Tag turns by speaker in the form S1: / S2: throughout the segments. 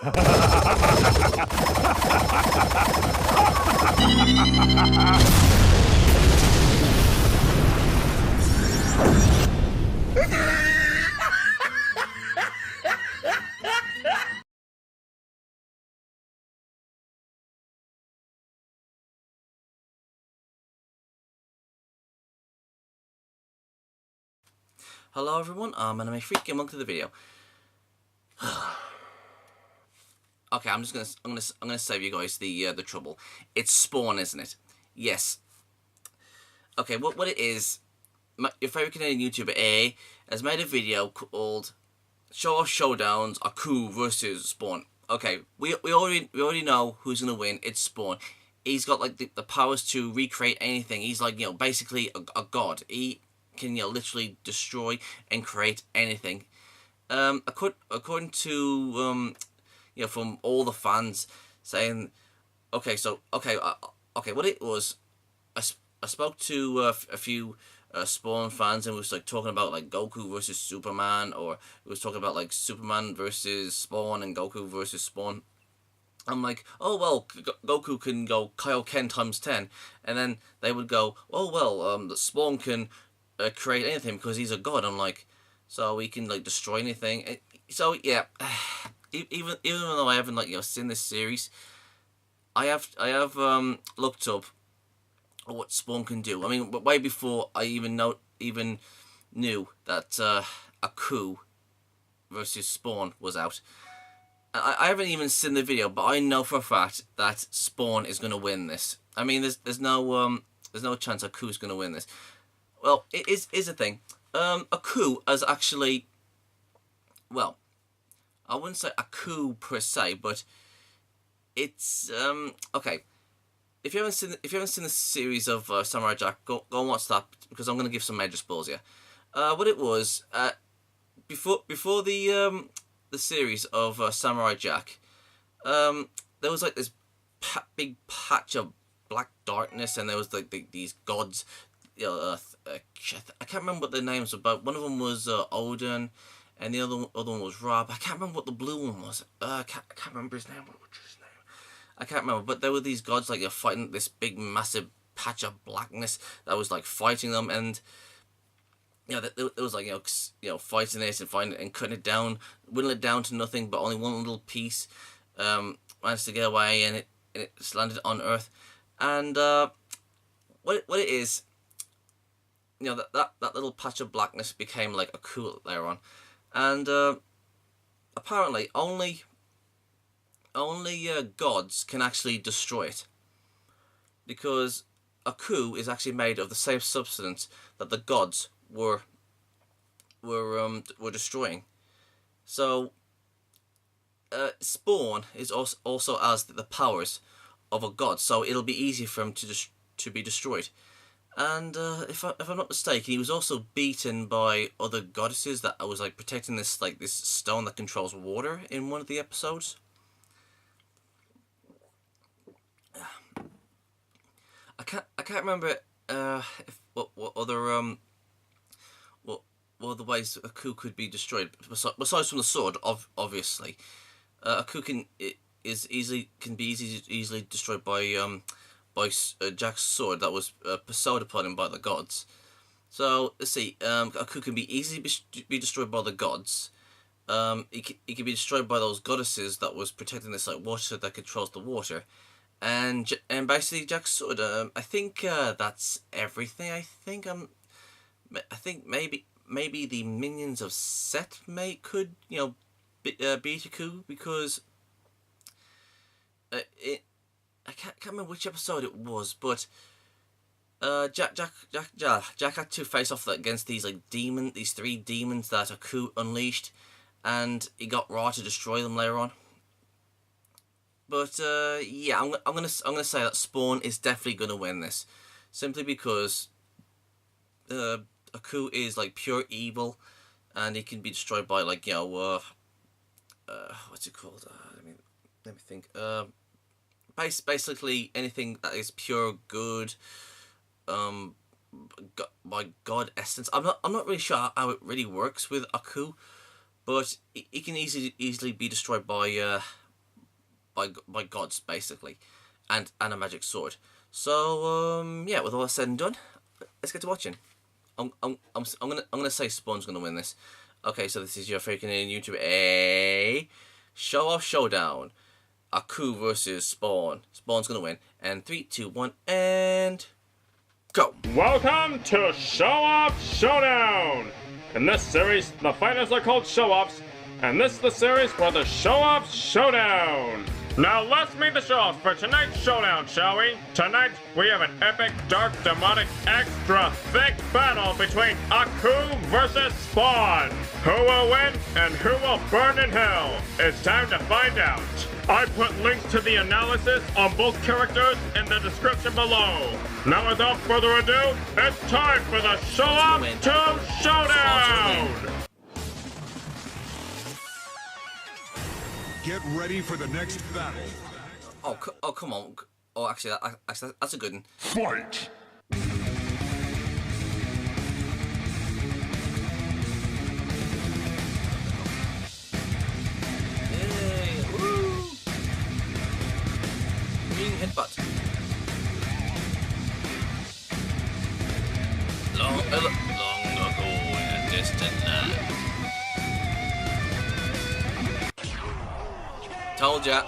S1: Hello everyone, I'm Anime Freak and welcome to the video. Okay, I'm gonna save you guys the trouble. It's Spawn, isn't it? Yes. Okay, what it is? Your favorite Canadian YouTuber A has made a video called "Showoff Showdowns Aku versus Spawn." Okay, we already know who's gonna win. It's Spawn. He's got like the powers to recreate anything. He's like, basically a god. He can literally destroy and create anything. According to from all the fans saying, okay, what it was, I spoke to a few Spawn fans and was like talking about like Goku versus Superman, or it was talking about like Superman versus Spawn and Goku versus Spawn. I'm like, oh well, Goku can go Kaioken times 10, and then they would go, oh well, the Spawn can create anything because he's a god. I'm like, so he can like destroy anything. So yeah, even though I haven't seen this series, I have looked up what Spawn can do. I mean, way before I even knew that Aku versus Spawn was out. I haven't even seen the video, but I know for a fact that Spawn is gonna win this. I mean, there's no chance Aku's gonna win this. Well, it is a thing. Aku has actually, well, I wouldn't say Aku per se, but it's okay. If you haven't seen the series of Samurai Jack, go and watch that, because I'm gonna give some major spoilers here. What it was before the series of Samurai Jack, there was like this big patch of black darkness, and there was like these gods. I can't remember what their names were, but one of them was Odin, and the other one was Rob. I can't remember what the blue one was. I can't remember his name. What was his name? I can't remember. But there were these gods like fighting this big massive patch of blackness that was like fighting them, and it was like fighting it and finding it and cutting it down, whittling it down to nothing, but only one little piece managed to get away, and it landed on Earth. And what it is, that little patch of blackness became like a cool later on, and apparently only gods can actually destroy it, because Aku is actually made of the same substance that the gods were destroying. So Spawn is also has the powers of a god, so it'll be easy for him to be destroyed. And if I'm not mistaken, he was also beaten by other goddesses that was like protecting this stone that controls water in one of the episodes. I can't remember what other the ways Aku could be destroyed besides from the sword. Obviously, Aku can be easily destroyed by Jack's sword that was bestowed upon him by the gods. So let's see. Aku can be easily be destroyed by the gods. He can be destroyed by those goddesses that was protecting this water that controls the water. And basically Jack's sword. I think that's everything. I think maybe the minions of Set could beat Aku, because I can't remember which episode it was, but Jack had to face off against these three demons that Aku unleashed, and he got Ra to destroy them later on. But yeah, I'm gonna say that Spawn is definitely gonna win this, simply because Aku is like pure evil, and he can be destroyed by what's it called? Let me think. Basically anything that is pure good, by God essence. I'm not really sure how it really works with Aku, but he can easily be destroyed by by gods basically, and a magic sword. So yeah, with all that said and done, let's get to watching. I'm gonna say Spawn's gonna win this. Okay, so this is your favorite Canadian YouTuber, a show off showdown. Aku versus Spawn. Spawn's gonna win. And 3, 2, 1, and go.
S2: Welcome to Show Off Showdown. In this series, the fighters are called show-offs, and this is the series for the Show Off Showdown. Now let's meet the show-offs for tonight's showdown, shall we? Tonight, we have an epic, dark, demonic, extra thick battle between Aku versus Spawn. Who will win and who will burn in hell? It's time to find out. I put links to the analysis on both characters in the description below. Now without further ado, it's time for the show-off to showdown!
S3: Get ready for the next battle.
S1: Oh come on. Oh, actually, that's a good one.
S3: Fight!
S1: Hey, woo! Green headbutt. Long ago in a distant land. Told ya.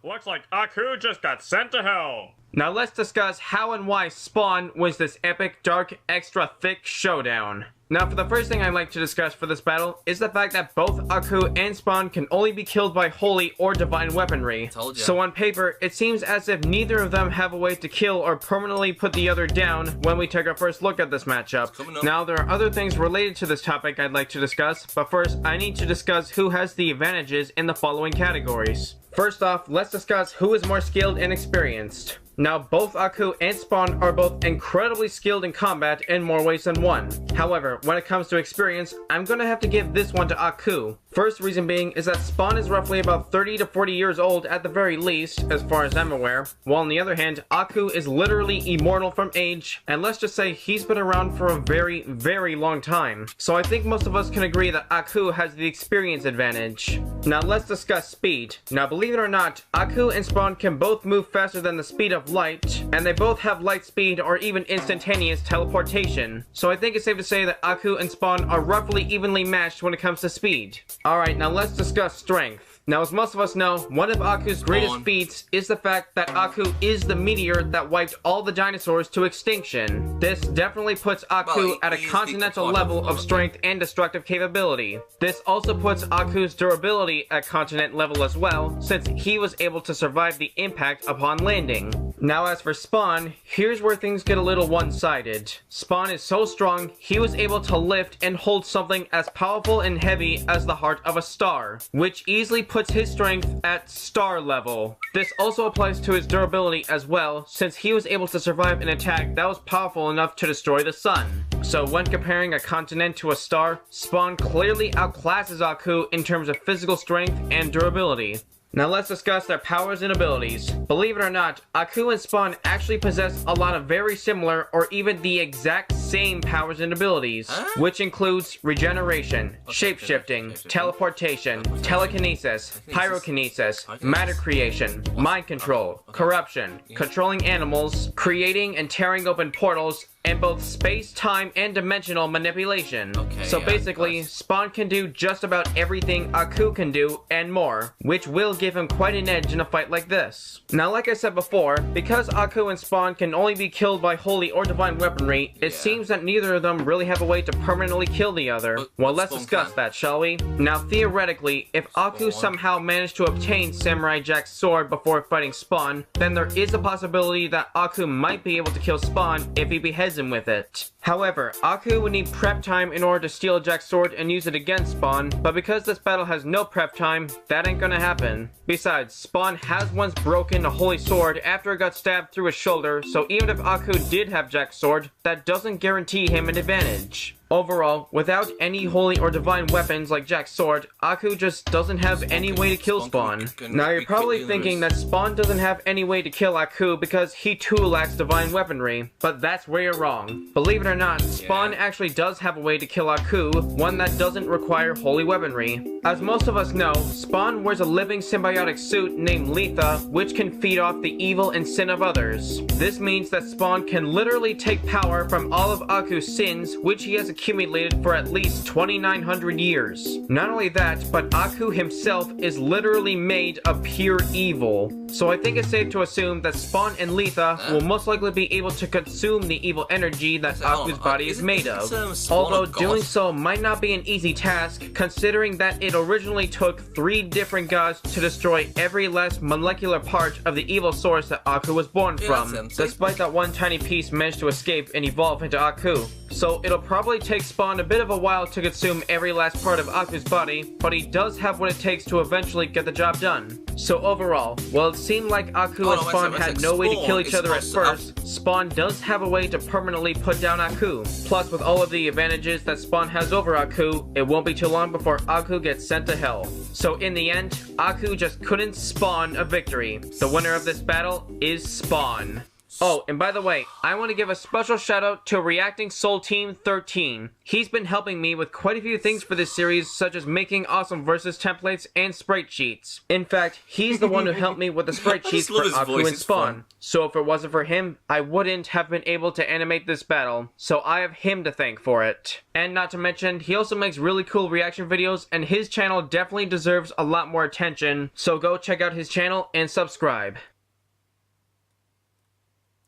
S2: Looks like Aku just got sent to hell.
S4: Now let's discuss how and why Spawn wins this epic, dark, extra thick showdown. Now for the first thing I'd like to discuss for this battle is the fact that both Aku and Spawn can only be killed by holy or divine weaponry.
S1: Told ya.
S4: So on paper, it seems as if neither of them have a way to kill or permanently put the other down when we take our first look at this matchup. Now there are other things related to this topic I'd like to discuss, but first I need to discuss who has the advantages in the following categories. First off, let's discuss who is more skilled and experienced. Now, both Aku and Spawn are both incredibly skilled in combat in more ways than one. However, when it comes to experience, I'm gonna have to give this one to Aku. First reason being is that Spawn is roughly about 30 to 40 years old at the very least, as far as I'm aware, while on the other hand, Aku is literally immortal from age, and let's just say he's been around for a very, very long time. So I think most of us can agree that Aku has the experience advantage. Now let's discuss speed. Now believe it or not, Aku and Spawn can both move faster than the speed of light, and they both have light speed or even instantaneous teleportation. So I think it's safe to say that Aku and Spawn are roughly evenly matched when it comes to speed. Alright, now let's discuss strength. Now, as most of us know, one of Aku's greatest feats is the fact that Aku is the meteor that wiped all the dinosaurs to extinction. This definitely puts Aku at a continental level of strength and destructive capability. This also puts Aku's durability at continent level as well, since he was able to survive the impact upon landing. Now as for Spawn, here's where things get a little one-sided. Spawn is so strong, he was able to lift and hold something as powerful and heavy as the heart of a star, which easily puts his strength at star level. This also applies to his durability as well, since he was able to survive an attack that was powerful enough to destroy the sun. So when comparing a continent to a star, Spawn clearly outclasses Aku in terms of physical strength and durability. Now let's discuss their powers and abilities. Believe it or not, Aku and Spawn actually possess a lot of very similar or even the exact same powers and abilities, which includes regeneration, shape-shifting, teleportation, telekinesis, pyrokinesis, matter creation, mind control, corruption, controlling animals, creating and tearing open portals, and both space, time, and dimensional manipulation. So basically, Spawn can do just about everything Aku can do and more, which will give him quite an edge in a fight like this. Now like I said before, because Aku and Spawn can only be killed by holy or divine weaponry, it seems that neither of them really have a way to permanently kill the other. Well, let's discuss that, shall we? Now theoretically, if Aku somehow managed to obtain Samurai Jack's sword before fighting Spawn, then there is a possibility that Aku might be able to kill Spawn if he beheads him with it. However, Aku would need prep time in order to steal Jack's sword and use it against Spawn, but because this battle has no prep time, that ain't gonna happen. Besides, Spawn has once broken a holy sword after it got stabbed through his shoulder, so even if Aku did have Jack's sword, that doesn't guarantee him an advantage. Overall, without any holy or divine weapons like Jack's sword, Aku just doesn't have any way to kill Spawn. Now you're probably thinking that Spawn doesn't have any way to kill Aku because he too lacks divine weaponry, but that's where you're wrong. Believe it or not, Spawn actually does have a way to kill Aku, one that doesn't require holy weaponry. As most of us know, Spawn wears a living symbiotic suit named Letha, which can feed off the evil and sin of others. This means that Spawn can literally take power from all of Aku's sins, which he has accumulated for at least 2,900 years. Not only that, but Aku himself is literally made of pure evil. So I think it's safe to assume that Spawn and Letha will most likely be able to consume the evil energy that Aku's body is made of. Although doing so might not be an easy task, considering that it originally took 3 different gods to destroy every last molecular part of the evil source that Aku was born from, despite that one tiny piece managed to escape and evolve into Aku. So it'll probably take Spawn a bit of a while to consume every last part of Aku's body, but he does have what it takes to eventually get the job done. So overall, while it seemed like Aku and Spawn had no way to kill each other at first, Spawn does have a way to permanently put down Aku. Plus, with all of the advantages that Spawn has over Aku, it won't be too long before Aku gets sent to hell. So in the end, Aku just couldn't spawn a victory. The winner of this battle is Spawn. Oh, and by the way, I want to give a special shout out to Reacting Soul Team 13. He's been helping me with quite a few things for this series, such as making awesome versus templates and sprite sheets. In fact, he's the one who helped me with the sprite sheets for Aku and Spawn. So if it wasn't for him, I wouldn't have been able to animate this battle. So I have him to thank for it. And not to mention, he also makes really cool reaction videos, and his channel definitely deserves a lot more attention. So go check out his channel and subscribe.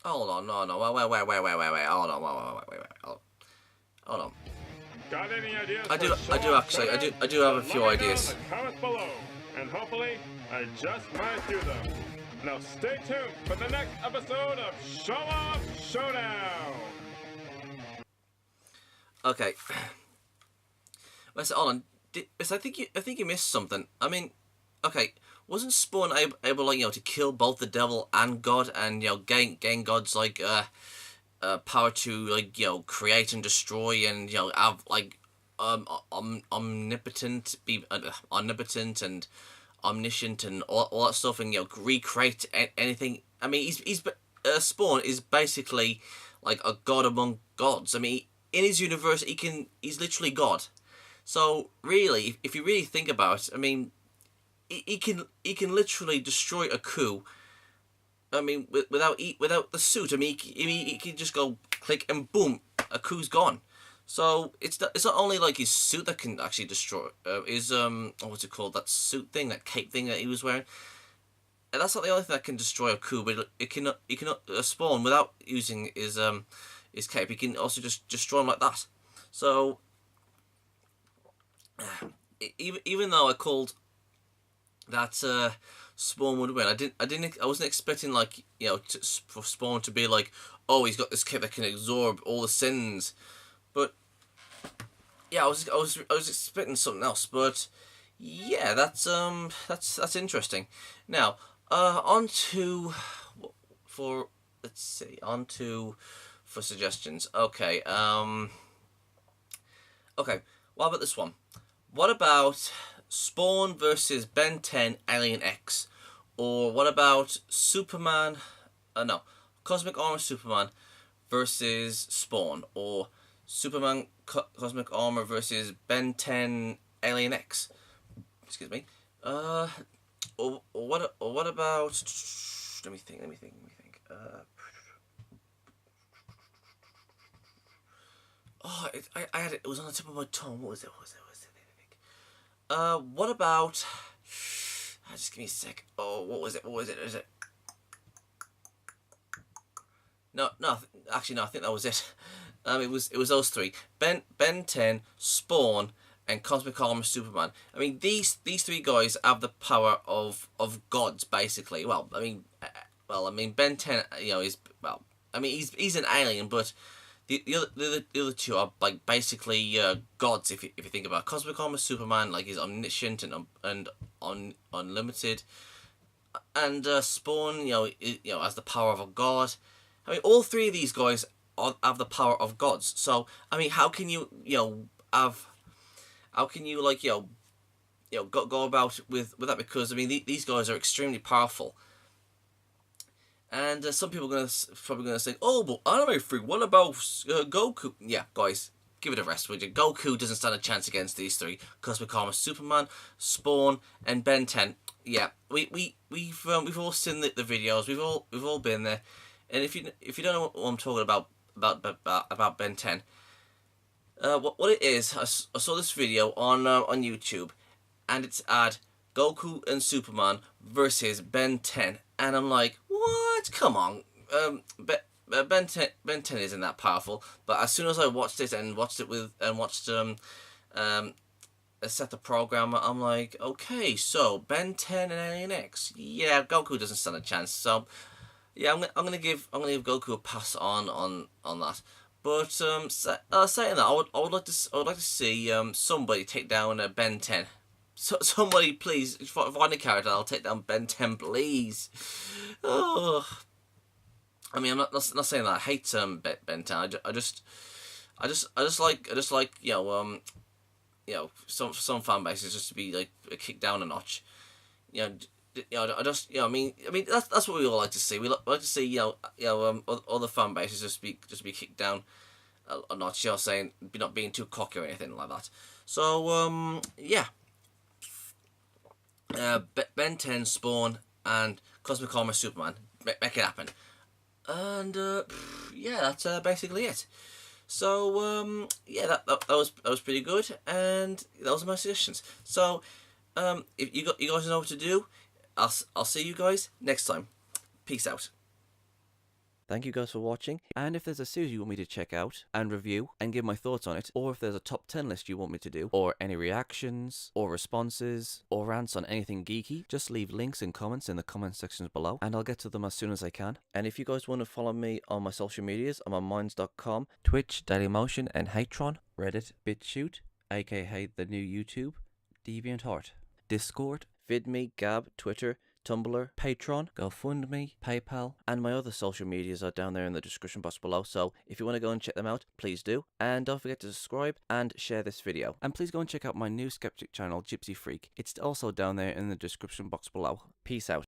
S1: Hold on, no, wait, hold on, hold on.
S2: Got any ideas?
S1: I do have a few ideas.
S2: Comments below, and hopefully I just might do them. Now stay tuned for the next episode of Show Off Showdown.
S1: Okay. Well, so hold on. I think you missed something. I mean, okay. Wasn't Spawn able, like, to kill both the devil and God, and gain God's like power to, like, create and destroy, and have like omnipotent, be omnipotent and omniscient and all that stuff, and recreate anything. I mean, Spawn is basically like a god among gods. I mean, in his universe, he's literally God. So really, if you really think about it, I mean, he can literally destroy Aku. I mean, without the suit. I mean, he can just go click and boom, Aku's gone. So it's not only like his suit that can actually destroy his what's it called, that suit thing, that cape thing that he was wearing. And that's not the only thing that can destroy Aku, but it can Spawn without using his cape. He can also just destroy him like that. So even though I called that Spawn would win, I wasn't expecting, like, for Spawn to be like, oh, he's got this cape that can absorb all the sins. But yeah, I was expecting something else. But yeah, that's interesting. Now, on to for suggestions. Okay, okay. What about this one? What about Spawn versus Ben 10 Alien X? Or what about Superman, Cosmic Armor Superman versus Spawn? Or Superman Cosmic Armor versus Ben 10 Alien X? Excuse me. Or what about, let me think. I had it was on the tip of my tongue. What was it? What about... just give me a sec. Oh, what was it? Is it? No, actually, no, I think that was it. It was those three. Ben 10, Spawn, and Cosmic Armor Superman. I mean, these three guys have the power of gods, basically. Well, I mean, Ben 10, is... Well, I mean, he's an alien, but... The other two are, like, basically gods, if you think about it. Cosmic Armor Superman, like, he's omniscient and unlimited, and Spawn, has the power of a god. I mean, all three of these guys have the power of gods. So I mean, how can you how can you go about with that? Because I mean, these guys are extremely powerful. And some people are probably gonna say, "Oh, but anime freak, what about Goku?" Yeah, guys, give it a rest, would you? Goku doesn't stand a chance against these three. Cosmic Karma, Superman, Spawn, and Ben 10. Yeah, we've all seen the videos. We've all been there. And if you don't know what I'm talking about Ben 10, what it is, I saw this video on YouTube, and it's at Goku and Superman versus Ben 10, and I'm like, what? Come on, Ben 10 isn't that powerful. But as soon as I watched it and watched set the program, I'm like, okay, so Ben 10 and Alien X, yeah, Goku doesn't stand a chance. So yeah, I'm gonna give Goku a pass on that. But saying that, I would like to see somebody take down Ben 10. So somebody please find a character. I'll take down Ben 10, please. Oh, I mean, I'm not saying that I hate Ben 10. I just like some fan bases just to be like kicked down a notch. I mean that's what we all like to see. We like to see other fan bases just be kicked down a notch. Saying not being too cocky or anything like that. So yeah. Ben 10, Spawn, and Cosmic Karma, Superman. Make it happen. And yeah, that's basically it. So yeah, that was pretty good, and those are my suggestions. So if you guys know what to do, I'll see you guys next time. Peace out.
S5: Thank you guys for watching, and if there's a series you want me to check out and review and give my thoughts on it, or if there's a top 10 list you want me to do, or any reactions, or responses, or rants on anything geeky, just leave links and comments in the comment sections below, and I'll get to them as soon as I can. And if you guys want to follow me on my social medias, I'm on minds.com, Twitch, Dailymotion, and Hatron, Reddit, BitChute, aka the new YouTube, DeviantArt, Discord, VidMe, Gab, Twitter, Tumblr, Patreon, GoFundMe, PayPal, and my other social medias are down there in the description box below, so if you want to go and check them out, please do. And don't forget to subscribe and share this video. And please go and check out my new skeptic channel, Gypsy Freak. It's also down there in the description box below. Peace out.